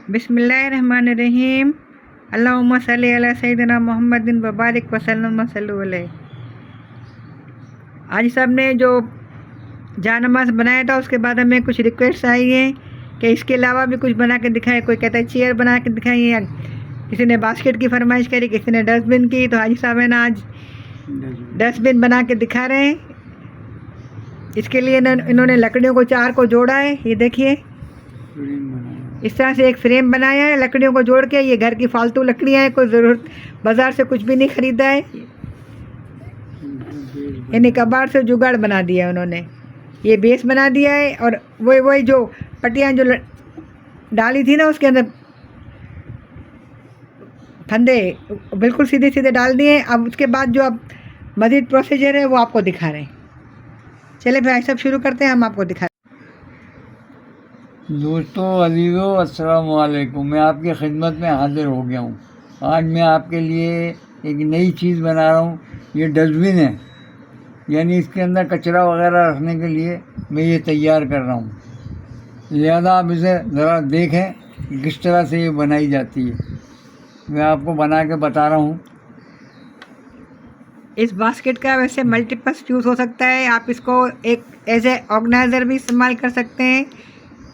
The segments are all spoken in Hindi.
बिस्मिल्लाहिर्रहमानिर्रहीम। अल्लाहुम्मा सल्ली अला सय्यिदिना मुहम्मदिन व बारिक वसल्लम वसल्लु अलैहि। आज साहब ने जो जानमाज़ बनाया था उसके बाद हमें कुछ रिक्वेस्ट आई है कि इसके अलावा भी कुछ बना के दिखाएं। कोई कहता है चेयर बना के दिखाइए, या किसी ने बास्केट की फरमाइश करी, किसी ने डस्टबिन की। तो हाजी साहब है ना आज डस्टबिन बना के दिखा रहे हैं। इसके लिए इन्होंने लकड़ियों को चार को जोड़ा है। ये देखिए, इस तरह से एक फ्रेम बनाया है लकड़ियों को जोड़ के। ये घर की फालतू लकड़ियाँ हैं, कोई ज़रूरत बाज़ार से कुछ भी नहीं ख़रीदा है। यानी कबाड़ से जुगाड़ बना दिया है उन्होंने। ये बेस बना दिया है और वही जो पट्टियाँ जो डाली थी ना उसके अंदर फंदे बिल्कुल सीधे सीधे डाल दिए। अब उसके बाद जो अब मज़ीद प्रोसीजर है वो आपको दिखा रहे हैं। चले भाई सब शुरू करते हैं, हम आपको दिखा। दोस्तों अजीज़ों अस्सलाम वालेकुम। मैं आपकी खिदमत में हाज़िर हो गया हूँ। आज मैं आपके लिए एक नई चीज़ बना रहा हूँ। ये डस्टबिन है, यानी इसके अंदर कचरा वगैरह रखने के लिए मैं ये तैयार कर रहा हूँ। लिहाजा आप इसे ज़रा देखें कि किस तरह से ये बनाई जाती है। मैं आपको बना के बता रहा हूँ। इस बास्केट का वैसे मल्टीपर्पज़ यूज़ हो सकता है। आप इसको एक एज ए ऑर्गेनाइज़र भी इस्तेमाल कर सकते हैं,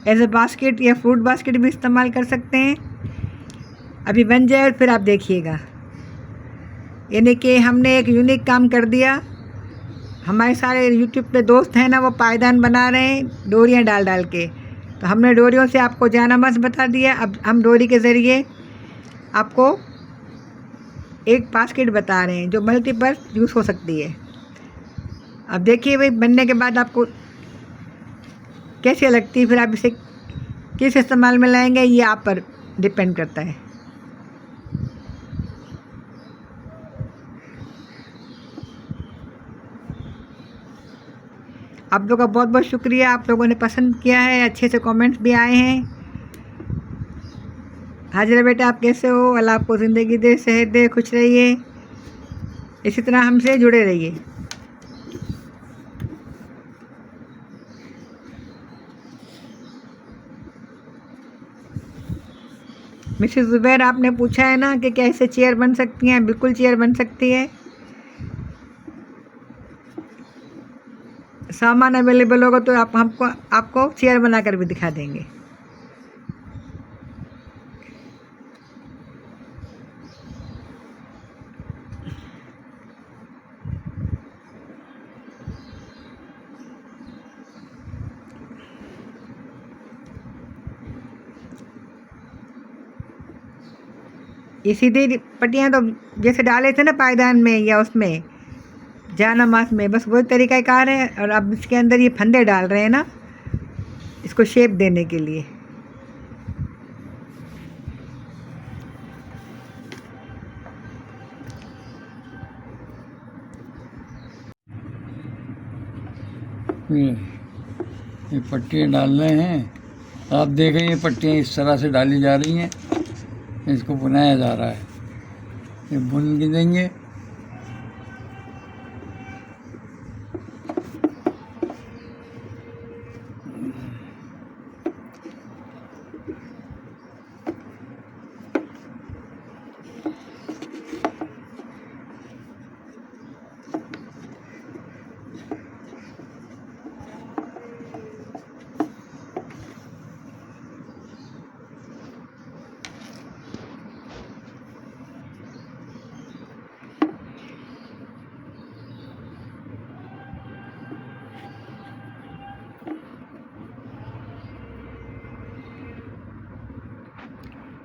एज ए बास्केट या फ्रूट बास्केट भी इस्तेमाल कर सकते हैं। अभी बन जाए फिर आप देखिएगा। यानी कि हमने एक यूनिक काम कर दिया। हमारे सारे यूट्यूब पे दोस्त हैं ना, वो पायदान बना रहे हैं डोरियाँ डाल डाल के। तो हमने डोरियों से आपको जानमाज़ बता दिया। अब हम डोरी के ज़रिए आपको एक बास्केट बता रहे हैं जो मल्टीपर्पज़ यूज़ हो सकती है। अब देखिए भाई बनने के बाद आपको कैसी लगती है, फिर आप इसे किस इस्तेमाल में लाएंगे ये आप पर डिपेंड करता है। आप लोगों का बहुत बहुत शुक्रिया, आप लोगों ने पसंद किया है, अच्छे से कमेंट्स भी आए हैं। हाजिरा बेटा आप कैसे हो? अल्लाह आपको ज़िंदगी दे, सेहत दे, खुश रहिए, इसी तरह हमसे जुड़े रहिए। मिसेस ज़ुबैर आपने पूछा है ना कि कैसे चेयर बन सकती हैं। बिल्कुल चेयर बन सकती है। सामान अवेलेबल होगा तो आपको चेयर बनाकर भी दिखा देंगे। ये सीधी पट्टियाँ तो जैसे डाले थे ना पायदान में या उसमें जानमाज़ में, बस वही तरीका कार है। और अब इसके अंदर ये फंदे डाल रहे हैं ना इसको शेप देने के लिए। ये पट्टियाँ डालने हैं। आप देखें ये पट्टियाँ इस तरह से डाली जा रही हैं, इसको बुनाया जा रहा है। ये बुन के देंगे।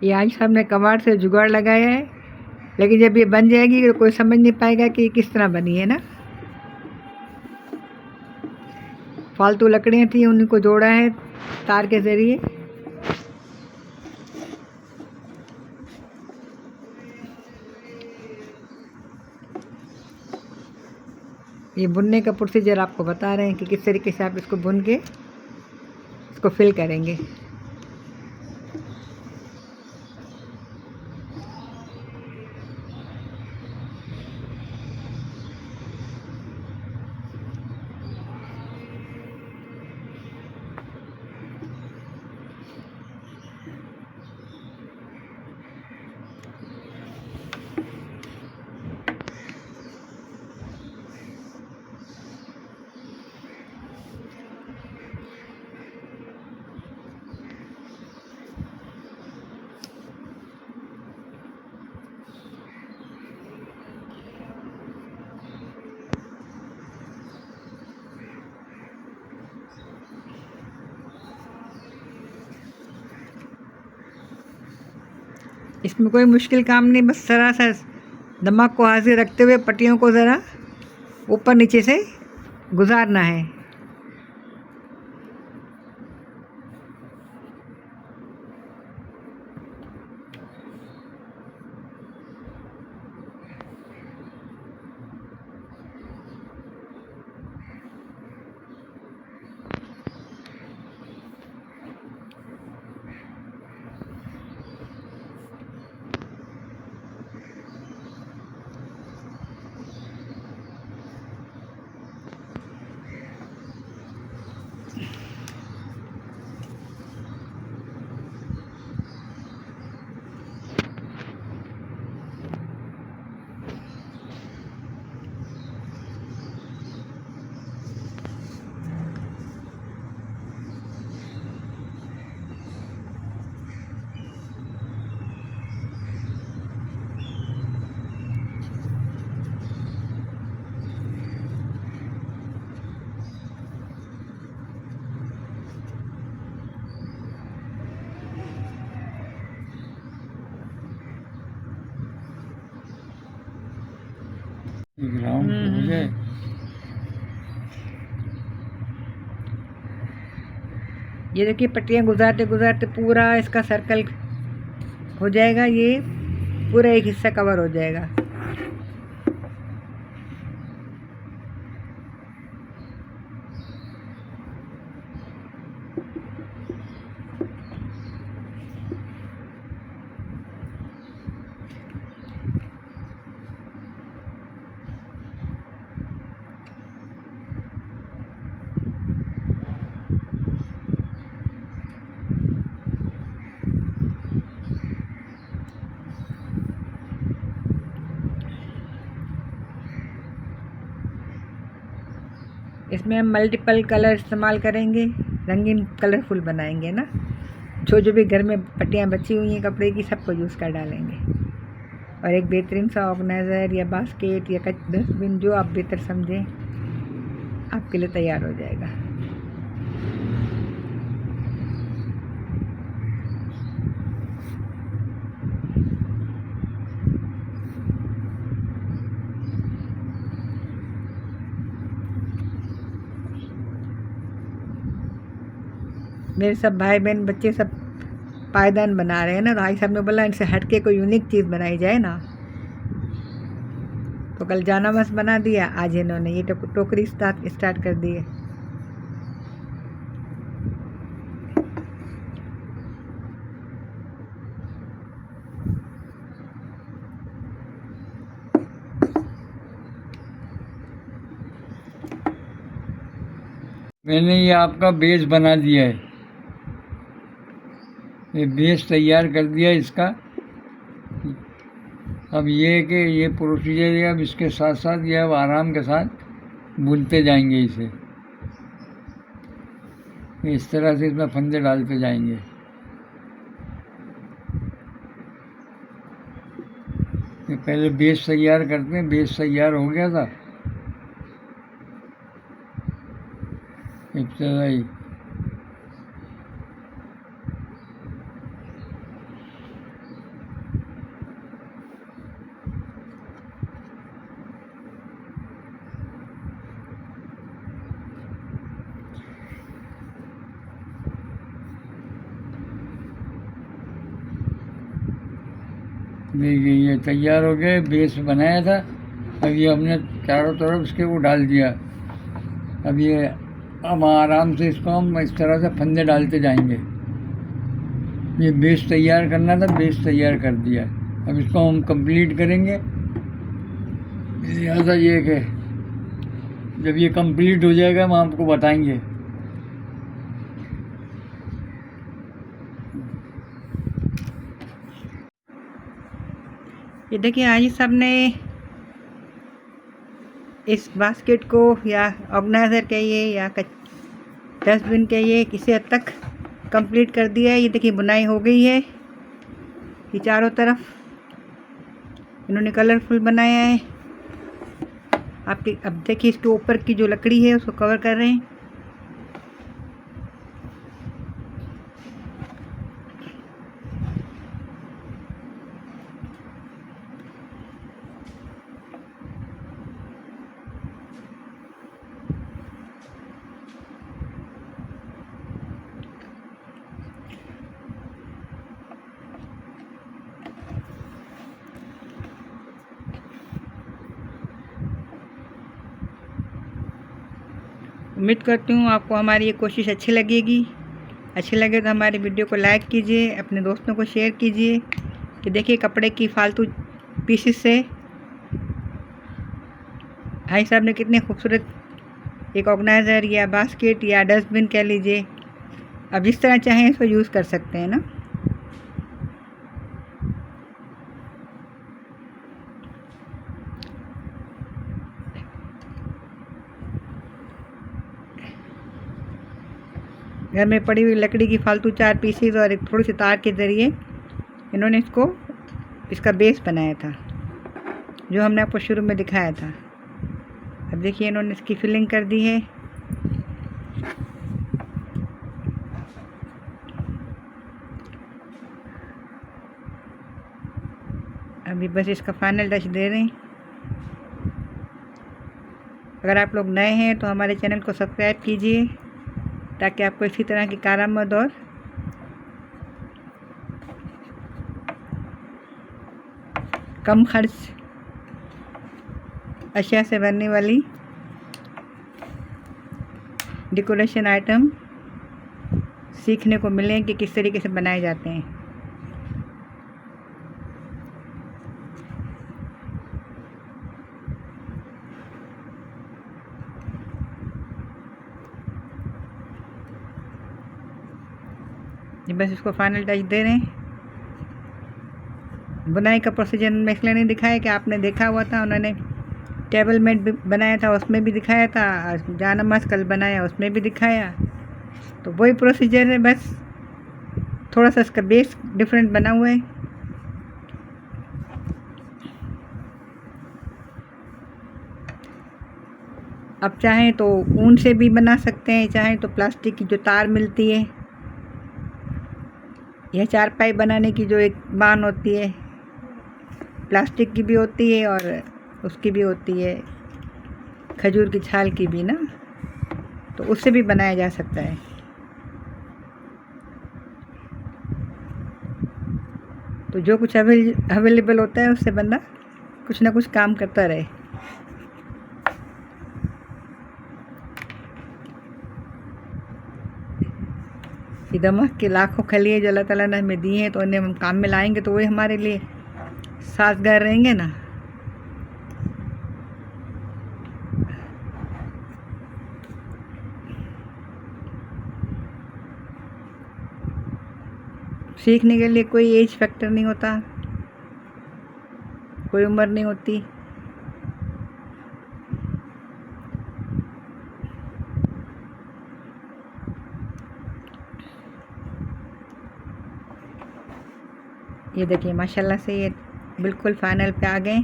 ये आज साहब ने कबाड़ से जुगाड़ लगाया है, लेकिन जब ये बन जाएगी तो कोई समझ नहीं पाएगा कि किस तरह बनी है ना। फालतू लकड़ियाँ थी उन्हीं को जोड़ा है तार के ज़रिए। ये बुनने का प्रोसीजर आपको बता रहे हैं कि किस तरीके से आप इसको बुन के इसको फिल करेंगे। इसमें कोई मुश्किल काम नहीं, बस ज़रा सा दिमाग को हाजिर रखते हुए पट्टियों को ज़रा ऊपर नीचे से गुजारना है। ग्राउंड हो जाए। ये देखिए पट्टियाँ गुजारते गुजारते पूरा इसका सर्कल हो जाएगा, ये पूरा एक हिस्सा कवर हो जाएगा। इसमें हम मल्टीपल कलर इस्तेमाल करेंगे, रंगीन कलरफुल बनाएंगे ना। जो भी घर में पट्टियाँ बची हुई हैं कपड़े की, सबको यूज़ कर डालेंगे। और एक बेहतरीन सा ऑर्गेनाइज़र या बास्केट या डस्टबिन, जो आप बेहतर समझें, आपके लिए तैयार हो जाएगा। मेरे सब भाई बहन बच्चे सब पायदान बना रहे हैं ना, तो भाई साहब ने बोला इनसे हट के कोई यूनिक चीज़ बनाई जाए ना। तो कल जानामस बना दिया, आज इन्होंने ये टोकरी स्टार्ट कर दी है। मैंने ये आपका बेस बना दिया है, ये बेस तैयार कर दिया इसका। अब ये है कि ये प्रोसीजर है, अब इसके साथ साथ ये अब आराम के साथ बुनते जाएंगे इसे। इस तरह से इसमें फंदे डालते जाएंगे। ये पहले बेस तैयार करते हैं, बेस तैयार हो गया था इब्तदाई। देखिए ये तैयार हो गया, बेस बनाया था। अब ये हमने चारों तरफ इसके वो डाल दिया। अब आराम से इसको हम इस तरह से फंदे डालते जाएंगे। ये बेस तैयार करना था, बेस तैयार कर दिया। अब इसको हम कंप्लीट करेंगे। लिहाजा ये कि जब ये कंप्लीट हो जाएगा हम आपको बताएंगे। ये देखिए आज सब ने इस बास्केट को या ऑर्गेनाइज़र कहिए या डस्टबिन कहिए, किसी हद तक कंप्लीट कर दिया है। ये देखिए बुनाई हो गई है, ये चारों तरफ इन्होंने कलरफुल बनाया है। आपके अब देखिए इसके ऊपर की जो लकड़ी है उसको कवर कर रहे हैं। उम्मीद करती हूँ आपको हमारी ये कोशिश अच्छी लगेगी। अच्छी लगे तो हमारी वीडियो को लाइक कीजिए, अपने दोस्तों को शेयर कीजिए। कि देखिए कपड़े की फालतू पीसेस से भाई साहब ने कितने खूबसूरत एक ऑर्गेनाइज़र या बास्केट या डस्टबिन कह लीजिए, अब जिस तरह चाहें इसको यूज़ कर सकते हैं ना। घर में पड़ी हुई लकड़ी की फालतू 4 पीसेस और एक थोड़ी सी तार के ज़रिए इन्होंने इसका बेस बनाया था, जो हमने आपको शुरू में दिखाया था। अब देखिए इन्होंने इसकी फिलिंग कर दी है। अभी बस इसका फाइनल टच दे रहे हैं। अगर आप लोग नए हैं तो हमारे चैनल को सब्सक्राइब कीजिए, ताकि आपको इसी तरह की कारआमद और कम खर्च अशिया से बनने वाली डेकोरेशन आइटम सीखने को मिलें कि किस तरीके से बनाए जाते हैं। बस इसको फाइनल टच दे रहे हैं। बुनाई का प्रोसीजर में इसलिए नहीं दिखाया कि आपने देखा हुआ था, उन्होंने टेबल मैट भी बनाया था, उसमें भी दिखाया था, जानमाज़ कल बनाया उसमें भी दिखाया। तो वही प्रोसीजर है, बस थोड़ा सा इसका बेस डिफरेंट बना हुआ है। अब चाहें तो ऊन से भी बना सकते हैं, चाहें तो प्लास्टिक की जो तार मिलती है, यह चारपाई बनाने की जो एक बान होती है, प्लास्टिक की भी होती है और उसकी भी होती है, खजूर की छाल की भी ना, तो उससे भी बनाया जा सकता है। तो जो कुछ अवेलेबल होता है उससे बंदा कुछ ना कुछ काम करता रहे। ये दिमाग के लाखों खलिए जो अल्लाह ताला ने हमें दिए हैं, तो उन्हें हम काम में लाएंगे तो वही हमारे लिए साजगार रहेंगे ना। सीखने के लिए कोई एज फैक्टर नहीं होता, कोई उम्र नहीं होती। ये देखिए माशाल्लाह से ये बिल्कुल फाइनल पे आ गए।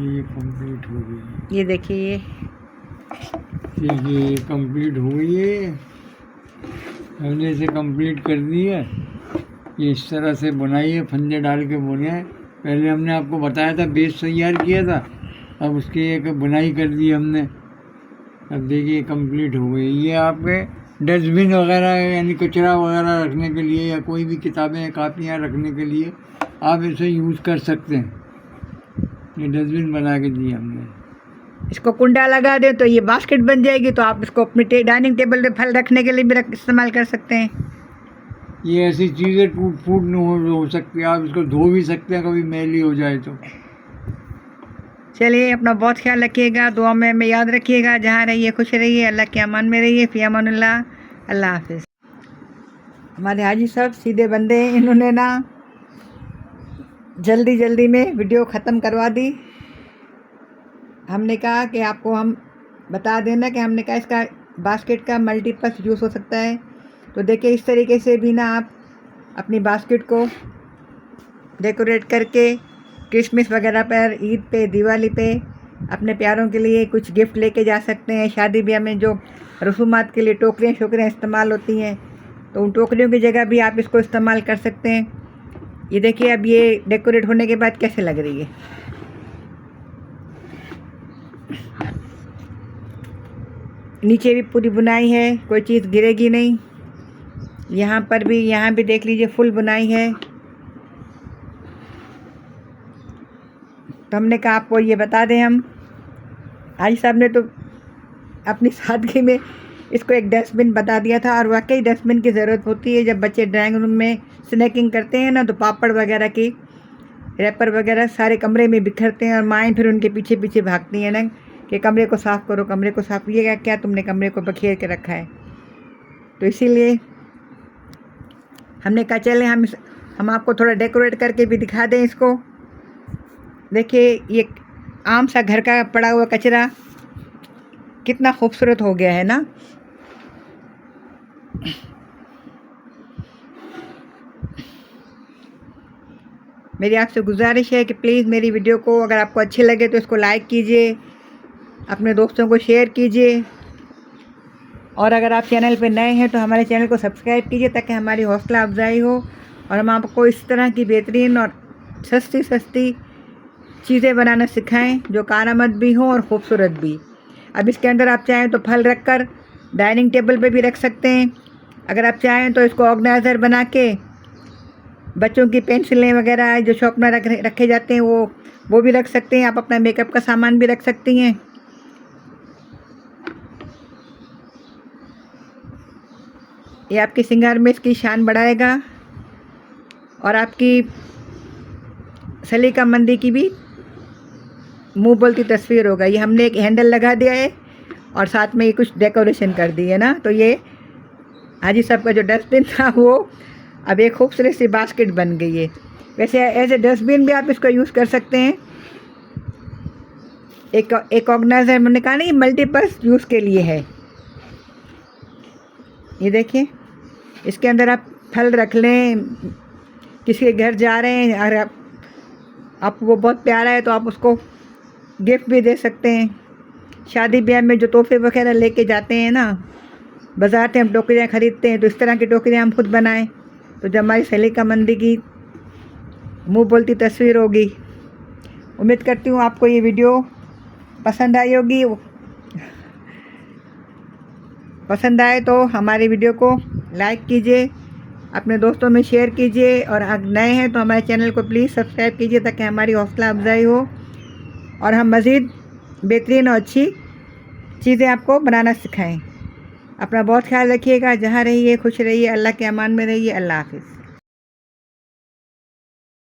ये कंप्लीट हो गई। ये देखिए ये कंप्लीट हो गई है, हमने इसे कंप्लीट कर दी है। ये इस तरह से बुनाई है, फंदे डाल के बुने हैं। पहले हमने आपको बताया था बेस तैयार किया था, अब उसकी एक बुनाई कर दी हमने। अब देखिए कंप्लीट हो गई। ये आपके डस्टबिन वगैरह यानी कचरा वगैरह रखने के लिए या कोई भी किताबें कापियाँ रखने के लिए आप इसे यूज़ कर सकते हैं। ये डस्टबिन बना के दिए हमने। इसको कुंडा लगा दे तो ये बास्केट बन जाएगी, तो आप इसको अपने डाइनिंग टेबल पे फल रखने के लिए भी इस्तेमाल कर सकते हैं। ये ऐसी चीज़ें टूट फूट नहीं हो सकती, आप इसको धो भी सकते हैं कभी मैली हो जाए तो। चलिए अपना बहुत ख्याल रखिएगा, दुआ में हमें याद रखिएगा। जहाँ रहिए खुश रहिए, अल्लाह के अमान में रहिए। फ़ी अमानिल्लाह, अल्लाह हाफिज़। हमारे हाजी साहब सीधे बंदे हैं, इन्होंने ना जल्दी में वीडियो ख़त्म करवा दी। हमने कहा कि आपको हम बता देना कि हमने कहा इसका बास्केट का मल्टीपर्पज़ यूज़ हो सकता है। तो देखिए इस तरीके से भी ना आप अपनी बास्केट को डेकोरेट करके क्रिसमस वगैरह पर, ईद पे, दिवाली पे अपने प्यारों के लिए कुछ गिफ्ट लेके जा सकते हैं। शादी ब्याह में जो रसूमात के लिए टोकरियाँ शोकरियाँ इस्तेमाल होती हैं, तो उन टोकरियों की जगह भी आप इसको इस्तेमाल कर सकते हैं। ये देखिए अब ये डेकोरेट होने के बाद कैसे लग रही है। नीचे भी पूरी बुनाई है, कोई चीज़ गिरेगी नहीं। यहाँ पर भी, यहाँ भी देख लीजिए फुल बुनाई है। तो हमने कहा आपको ये बता दें हम। हाजी साहब ने तो अपनी सादगी में इसको एक डस्टबिन बता दिया था, और वाकई डस्टबिन की ज़रूरत होती है जब बच्चे ड्राइंग रूम में स्नैकिंग करते हैं ना, तो पापड़ वगैरह की रैपर वगैरह सारे कमरे में बिखरते हैं, और माएँ फिर उनके पीछे पीछे भागती हैं ना कि कमरे को साफ़ करो, कमरे को साफ़। ये क्या तुमने कमरे को बखेर के रखा है। तो इसीलिए हमने कहा चले हम आपको थोड़ा डेकोरेट करके भी दिखा दें इसको। देखिए ये आम सा घर का पड़ा हुआ कचरा कितना खूबसूरत हो गया है ना। मेरी आपसे गुजारिश है कि प्लीज़ मेरी वीडियो को अगर आपको अच्छी लगे तो इसको लाइक कीजिए, अपने दोस्तों को शेयर कीजिए, और अगर आप चैनल पर नए हैं तो हमारे चैनल को सब्सक्राइब कीजिए ताकि हमारी हौसला अफजाई हो और हम आपको इस तरह की बेहतरीन और सस्ती चीज़ें बनाना सिखाएं जो कारआमद भी हों और ख़ूबसूरत भी। अब इसके अंदर आप चाहें तो फल रखकर डाइनिंग टेबल पे भी रख सकते हैं। अगर आप चाहें तो इसको ऑर्गेनाइज़र बना के बच्चों की पेंसिलें वगैरह जो शॉर्पनर रखे जाते हैं वो भी रख सकते हैं। आप अपना मेकअप का सामान भी रख सकती हैं। ये आपके श्रृंगार में इसकी शान बढ़ाएगा और आपकी सलीका मंदी की भी मुंह बोलती तस्वीर होगा। ये हमने एक हैंडल लगा दिया है और साथ में ये कुछ डेकोरेशन कर दी है ना। तो ये हाजी साहब का जो डस्टबिन था वो अब एक खूबसूरत सी बास्केट बन गई है। वैसे एज ए डस्टबिन भी आप इसको यूज़ कर सकते हैं। एक ऑर्गेनाइजर मैंने कहा ना, ये मल्टीपर्पज़ यूज़ के लिए है। ये देखिए इसके अंदर आप फल रख लें, किसी के घर जा रहे हैं और आप वो बहुत प्यारा है तो आप उसको गिफ्ट भी दे सकते हैं। शादी ब्याह में जो तोहफे वगैरह लेके जाते हैं ना, बाज़ार से हम टोकरियाँ ख़रीदते हैं, तो इस तरह की टोकरियाँ हम खुद बनाएं तो जब हमारी सलीका मंदी की मुँह बोलती तस्वीर होगी। उम्मीद करती हूँ आपको ये वीडियो पसंद आई होगी। पसंद आए तो हमारी वीडियो को लाइक कीजिए, अपने दोस्तों में शेयर कीजिए, और अगर नए हैं तो हमारे चैनल को प्लीज़ सब्सक्राइब कीजिए ताकि हमारी हौसला अफजाई हो और हम मज़ीद बेहतरीन और अच्छी चीज़ें आपको बनाना सिखाएं। अपना बहुत ख्याल रखिएगा। जहाँ रहिए खुश रहिए, अल्लाह के अमान में रहिए। अल्लाह हाफ़िज़।